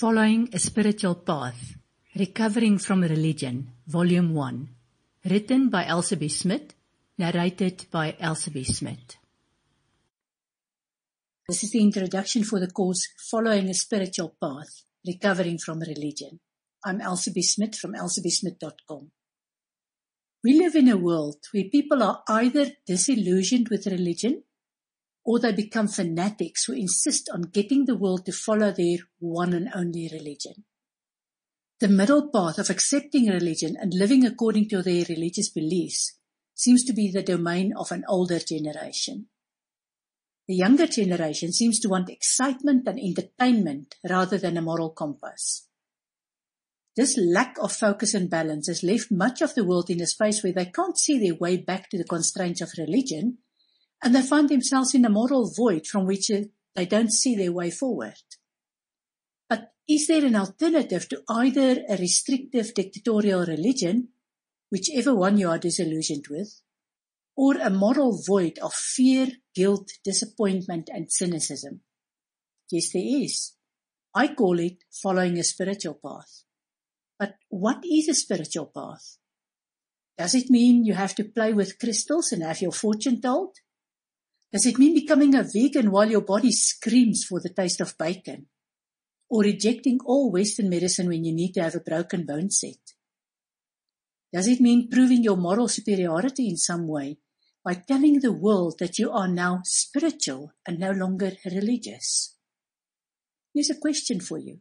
Following a Spiritual Path, Recovering from Religion, Volume 1, written by Elsie Smith, narrated by Elsie Smith. This is the introduction for the course Following a Spiritual Path, Recovering from Religion. I'm Elsie Smith from elsiesmith.com. We live in a world where people are either disillusioned with religion or they become fanatics who insist on getting the world to follow their one and only religion. The middle path of accepting religion and living according to their religious beliefs seems to be the domain of an older generation. The younger generation seems to want excitement and entertainment rather than a moral compass. This lack of focus and balance has left much of the world in a space where they can't see their way back to the constraints of religion, and they find themselves in a moral void from which they don't see their way forward. But is there an alternative to either a restrictive dictatorial religion, whichever one you are disillusioned with, or a moral void of fear, guilt, disappointment, and cynicism? Yes, there is. I call it following a spiritual path. But what is a spiritual path? Does it mean you have to play with crystals and have your fortune told? Does it mean becoming a vegan while your body screams for the taste of bacon? Or rejecting all Western medicine when you need to have a broken bone set? Does it mean proving your moral superiority in some way by telling the world that you are now spiritual and no longer religious? Here's a question for you.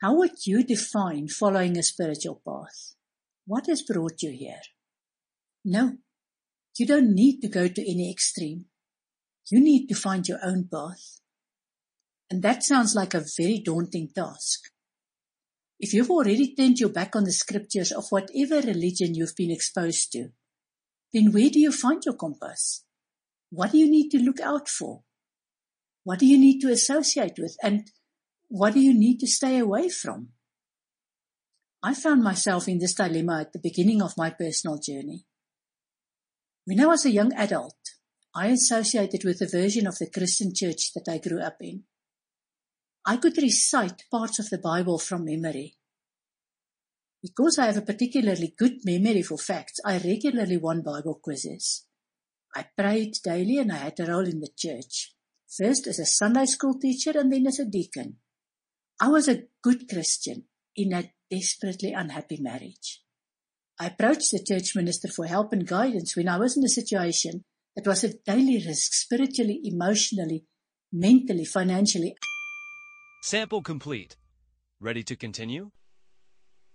How would you define following a spiritual path? What has brought you here? No, you don't need to go to any extreme. You need to find your own path. And that sounds like a very daunting task. If you've already turned your back on the scriptures of whatever religion you've been exposed to, then where do you find your compass? What do you need to look out for? What do you need to associate with? And what do you need to stay away from? I found myself in this dilemma at the beginning of my personal journey. When I was a young adult, I associated with the version of the Christian church that I grew up in. I could recite parts of the Bible from memory. Because I have a particularly good memory for facts, I regularly won Bible quizzes. I prayed daily and I had a role in the church, first as a Sunday school teacher and then as a deacon. I was a good Christian in a desperately unhappy marriage. I approached the church minister for help and guidance when I was in a situation that was a daily risk, spiritually, emotionally, mentally, financially. Sample complete. Ready to continue?